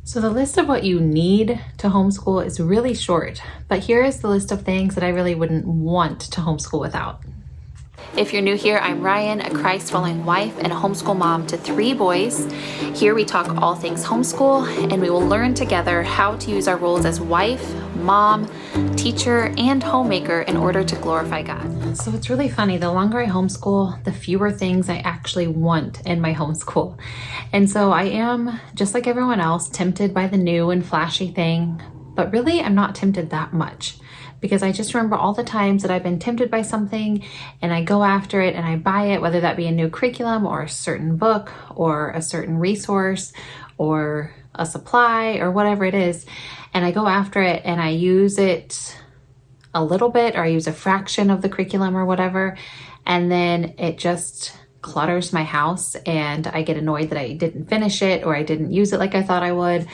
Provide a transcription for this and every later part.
So the list of what you need to homeschool is really short, but here is the list of things that I really wouldn't want to homeschool without. If you're new here, I'm Rian, a Christ-following wife and a homeschool mom to 3 boys. Here we talk all things homeschool, and we will learn together how to use our roles as wife, mom, teacher, and homemaker in order to glorify God. So it's really funny, the longer I homeschool, the fewer things I actually want in my homeschool. And so I am, just like everyone else, tempted by the new and flashy thing, but really I'm not tempted that much. Because I just remember all the times that I've been tempted by something and I go after it and I buy it, whether that be a new curriculum or a certain book or a certain resource or a supply or whatever it is. And I go after it and I use it a little bit, or I use a fraction of the curriculum or whatever. And then it just clutters my house and I get annoyed that I didn't finish it or I didn't use it like I thought I would.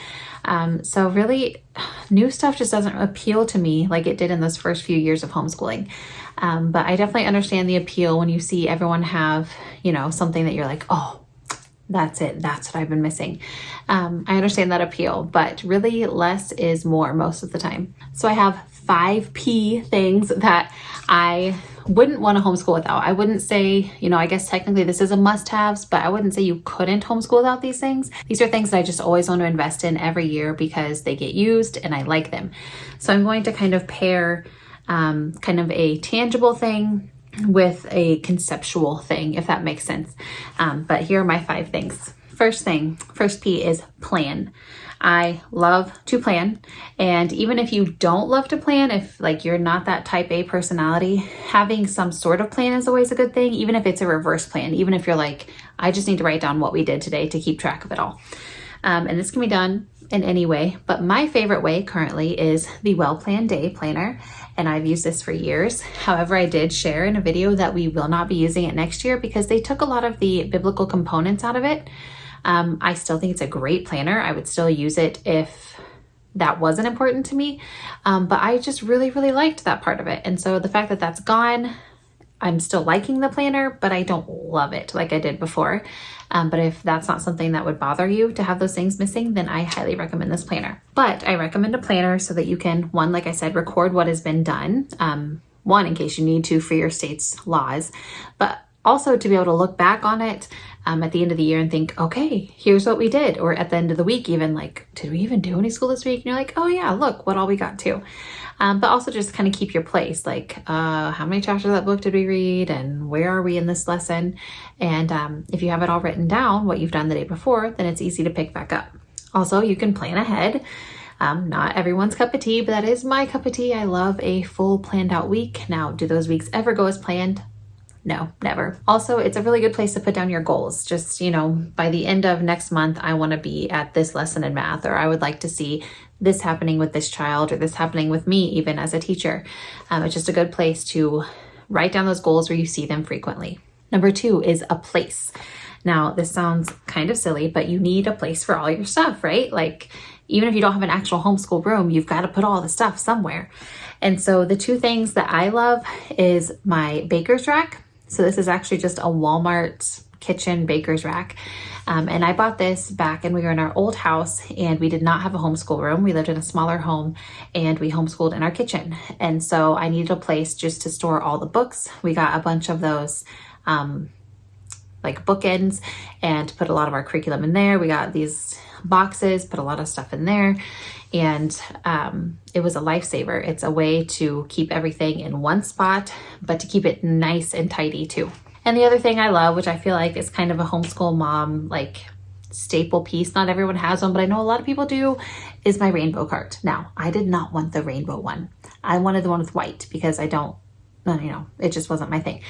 So really, new stuff just doesn't appeal to me like it did in those first few years of homeschooling. But I definitely understand the appeal when you see everyone have, something that you're like, oh, that's it. That's what I've been missing. I understand that appeal, but really less is more most of the time. So I have 5 P things that I wouldn't want to homeschool without. I wouldn't say, I guess technically this is a must-haves, but I wouldn't say you couldn't homeschool without these things. These are things that I just always want to invest in every year because they get used and I like them. So I'm going to kind of pair kind of a tangible thing with a conceptual thing, if that makes sense. But here are my 5 things. First P is plan. I love to plan. And even if you don't love to plan, if you're not that type A personality, having some sort of plan is always a good thing, even if it's a reverse plan, even if you're like, I just need to write down what we did today to keep track of it all. And this can be done in any way, but my favorite way currently is the Well-Planned Day Planner, and I've used this for years. However, I did share in a video that we will not be using it next year because they took a lot of the biblical components out of it. I still think it's a great planner. I would still use it if that wasn't important to me, but I just really, really liked that part of it. And so the fact that that's gone, I'm still liking the planner, but I don't love it like I did before. But if that's not something that would bother you to have those things missing, then I highly recommend this planner. But I recommend a planner so that you can, one, like I said, record what has been done. One, in case you need to for your state's laws, but also to be able to look back on it at the end of the year and think, okay, here's what we did. Or at the end of the week, even did we even do any school this week? And you're like, oh yeah, look what all we got to. But also just kind of keep your place. How many chapters of that book did we read? And where are we in this lesson? And if you have it all written down, what you've done the day before, then it's easy to pick back up. Also, you can plan ahead. Not everyone's cup of tea, but that is my cup of tea. I love a full planned out week. Now, do those weeks ever go as planned? No, never. Also, it's a really good place to put down your goals. Just, by the end of next month, I want to be at this lesson in math, or I would like to see this happening with this child, or this happening with me, even as a teacher. It's just a good place to write down those goals where you see them frequently. Number 2 is a place. Now, this sounds kind of silly, but you need a place for all your stuff, right? Even if you don't have an actual homeschool room, you've got to put all the stuff somewhere. And so the 2 things that I love is my baker's rack. So this is actually just a Walmart kitchen baker's rack. And I bought this back and we were in our old house and we did not have a homeschool room. We lived in a smaller home and we homeschooled in our kitchen. And so I needed a place just to store all the books. We got a bunch of those bookends and put a lot of our curriculum in there. We got these boxes, put a lot of stuff in there. And it was a lifesaver. It's a way to keep everything in one spot, but to keep it nice and tidy too. And the other thing I love, which I feel like is kind of a homeschool mom, staple piece, not everyone has one, but I know a lot of people do, is my rainbow cart. Now, I did not want the rainbow one. I wanted the one with white because it just wasn't my thing.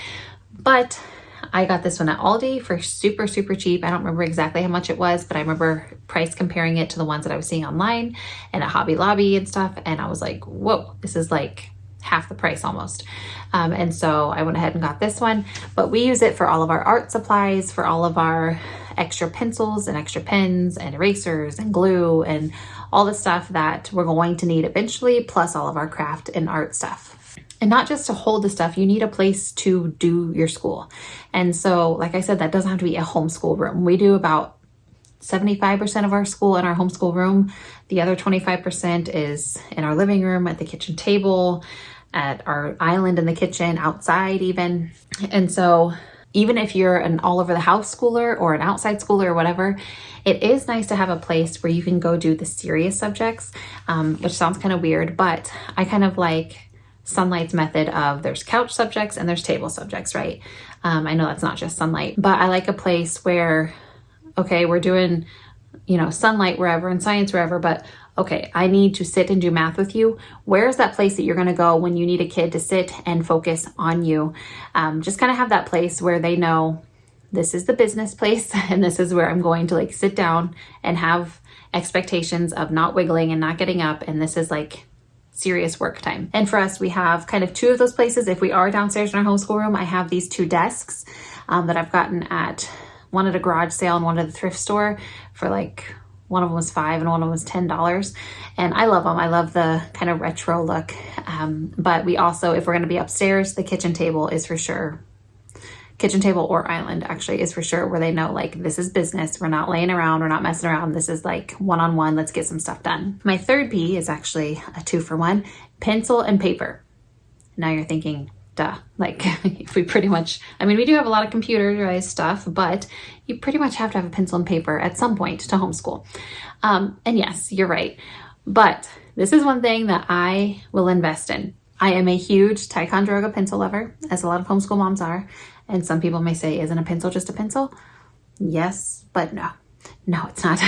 But I got this one at Aldi for super, super cheap. I don't remember exactly how much it was, but I remember price comparing it to the ones that I was seeing online and at Hobby Lobby and stuff. And I was like, whoa, this is half the price almost. And so I went ahead and got this one, but we use it for all of our art supplies, for all of our extra pencils and extra pens and erasers and glue and all the stuff that we're going to need eventually, plus all of our craft and art stuff. And not just to hold the stuff, you need a place to do your school. And so, like I said, that doesn't have to be a homeschool room. We do about 75% of our school in our homeschool room. The other 25% is in our living room, at the kitchen table, at our island in the kitchen, outside even. And so even if you're an all over the house schooler or an outside schooler or whatever, it is nice to have a place where you can go do the serious subjects, which sounds kind of weird, but I kind of like Sunlight's method of there's couch subjects and there's table subjects, right? I know that's not just Sunlight, but I like a place where, okay, we're doing, Sunlight wherever and science wherever, but okay, I need to sit and do math with you. Where's that place that you're going to go when you need a kid to sit and focus on you? Just kind of have that place where they know this is the business place and this is where I'm going to sit down and have expectations of not wiggling and not getting up. And this is serious work time. And for us, we have kind of two of those places. If we are downstairs in our homeschool room, I have these two desks that I've gotten one at a garage sale and one at the thrift store for one of them was $5 and one of them was $10. And I love them. I love the kind of retro look. But we also, if we're going to be upstairs, the kitchen table is for sure. Kitchen table or island actually is for sure where they know this is business. We're not laying around. We're not messing around. This is one-on-one. Let's get some stuff done. My third P is actually a 2-for-1, pencil and paper. Now you're thinking, duh, if we pretty much, we do have a lot of computerized stuff, but you pretty much have to have a pencil and paper at some point to homeschool. And yes, you're right. But this is one thing that I will invest in. I am a huge Ticonderoga pencil lover, as a lot of homeschool moms are. And some people may say, isn't a pencil just a pencil? Yes, but no. No, it's not.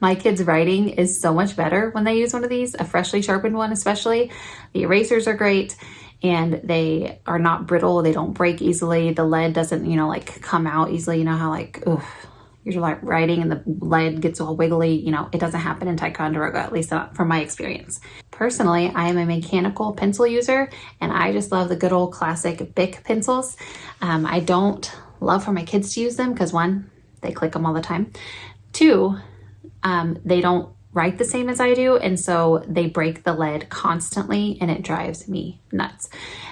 My kids' writing is so much better when they use one of these, a freshly sharpened one especially. The erasers are great and they are not brittle. They don't break easily. The lead doesn't, come out easily. You know how you're writing and the lead gets all wiggly. It doesn't happen in Ticonderoga, at least not from my experience. Personally, I am a mechanical pencil user and I just love the good old classic Bic pencils. I don't love for my kids to use them because 1, they click them all the time. 2, they don't write the same as I do. And so they break the lead constantly and it drives me nuts.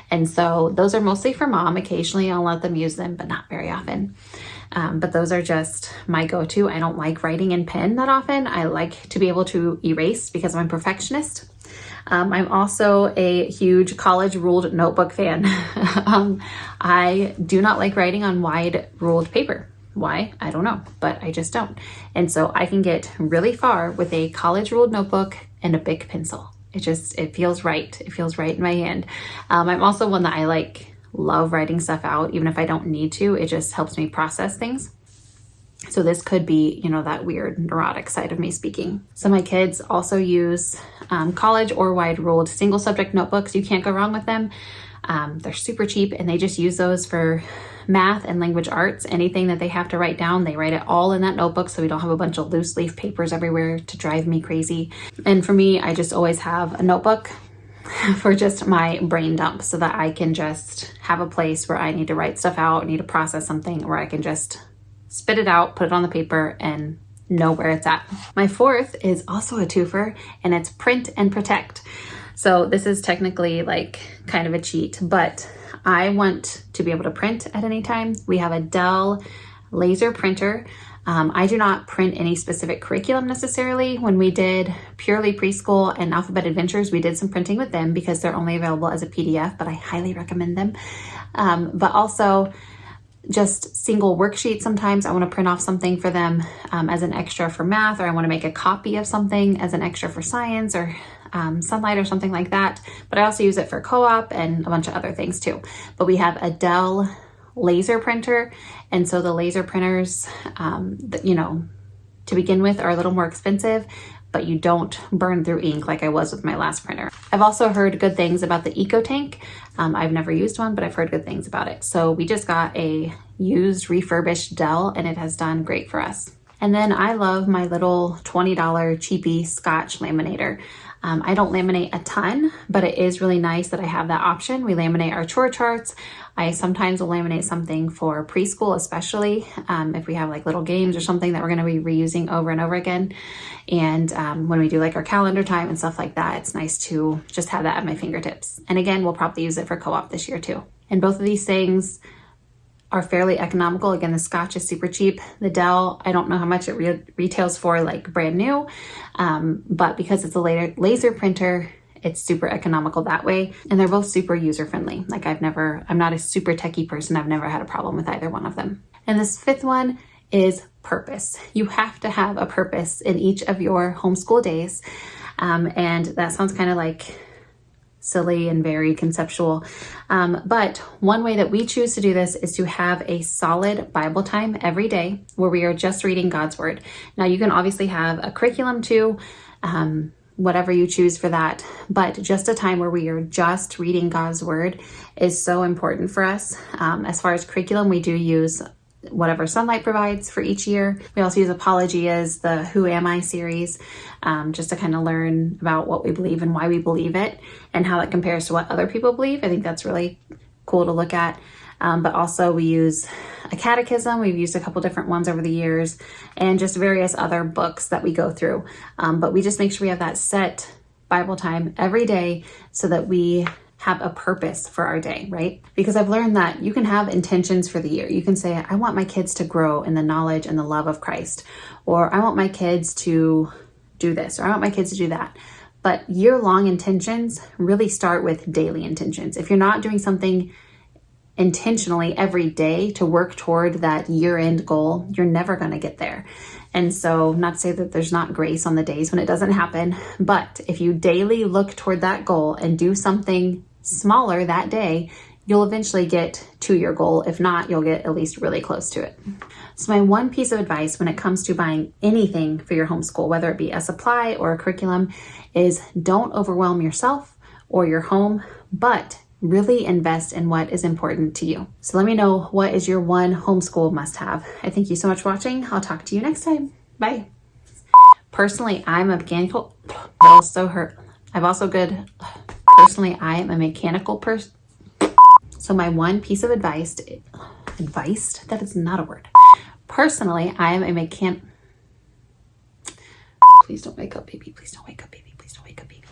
And so those are mostly for mom. Occasionally I'll let them use them, but not very often. But those are just my go-to. I don't like writing in pen that often. I like to be able to erase because I'm a perfectionist. I'm also a huge college ruled notebook fan. I do not like writing on wide ruled paper. Why? I don't know, but I just don't. And so I can get really far with a college ruled notebook and a Bic pencil. It feels right. It feels right in my hand. I'm also one that I love writing stuff out, even if I don't need to. It just helps me process things. So this could be, that weird neurotic side of me speaking. So my kids also use college or wide ruled single subject notebooks. You can't go wrong with them. They're super cheap and they just use those for math and language arts. Anything that they have to write down, they write it all in that notebook so we don't have a bunch of loose leaf papers everywhere to drive me crazy. And for me, I just always have a notebook for just my brain dump so that I can just have a place where I need to write stuff out, need to process something, where I can just spit it out, put it on the paper, and know where it's at. My fourth is also a twofer, and it's print and protect. So this is technically kind of a cheat, but I want to be able to print at any time. We have a Dell laser printer. I do not print any specific curriculum necessarily. When we did purely preschool and alphabet adventures, we did some printing with them because they're only available as a PDF, but I highly recommend them. But also just single worksheets. Sometimes I want to print off something for them as an extra for math, or I want to make a copy of something as an extra for science or Sunlight or something like that. But I also use it for co-op and a bunch of other things too. But we have a Dell laser printer. And so the laser printers, to begin with are a little more expensive, but you don't burn through ink like I was with my last printer. I've also heard good things about the EcoTank. I've never used one, but I've heard good things about it. So we just got a used refurbished Dell and it has done great for us. And then I love my little $20 cheapy Scotch laminator. I don't laminate a ton, but it is really nice that I have that option. We laminate our chore charts. I sometimes will laminate something for preschool, especially if we have little games or something that we're going to be reusing over and over again. And when we do our calendar time and stuff like that, it's nice to just have that at my fingertips. And again, we'll probably use it for co-op this year too. And both of these things are fairly economical. Again, the Scotch is super cheap. The Dell, I don't know how much it retails for like brand new, but because it's a laser printer, it's super economical that way. And they're both super user friendly. Like I'm not a super techie person. I've never had a problem with either one of them. And this fifth one is purpose. You have to have a purpose in each of your homeschool days. And that sounds kind of like silly and very conceptual. But one way that we choose to do this is to have a solid Bible time every day where we are just reading God's word. Now you can obviously have a curriculum too, whatever you choose for that, but just a time where we are just reading God's word is so important for us. As far as curriculum, we do use whatever Sunlight provides for each year. We also use Apologias, the Who Am I series, just to kind of learn about what we believe and why we believe it and how that compares to what other people believe. I think that's really cool to look at. But also we use a catechism. We've used a couple different ones over the years and just various other books that we go through. But we just make sure we have that set Bible time every day so that we have a purpose for our day, right? Because I've learned that you can have intentions for the year. You can say, I want my kids to grow in the knowledge and the love of Christ, or I want my kids to do this, or I want my kids to do that. But year-long intentions really start with daily intentions. If you're not doing something intentionally every day to work toward that year-end goal, you're never going to get there. And so, not to say that there's not grace on the days when it doesn't happen, but if you daily look toward that goal and do something smaller that day, you'll eventually get to your goal. If not, you'll get at least really close to it. So my one piece of advice when it comes to buying anything for your homeschool, whether it be a supply or a curriculum, is don't overwhelm yourself or your home, but really invest in what is important to you. So let me know, what is your one homeschool must-have? I thank you so much for watching. I'll talk to you next time. Bye. Personally, I'm a mechanical, that'll so hurt. Personally, I am a mechanical person. So my one piece of advice, that is not a word. Personally, I am a please don't wake up, baby. Please don't wake up, baby. Please don't wake up, baby.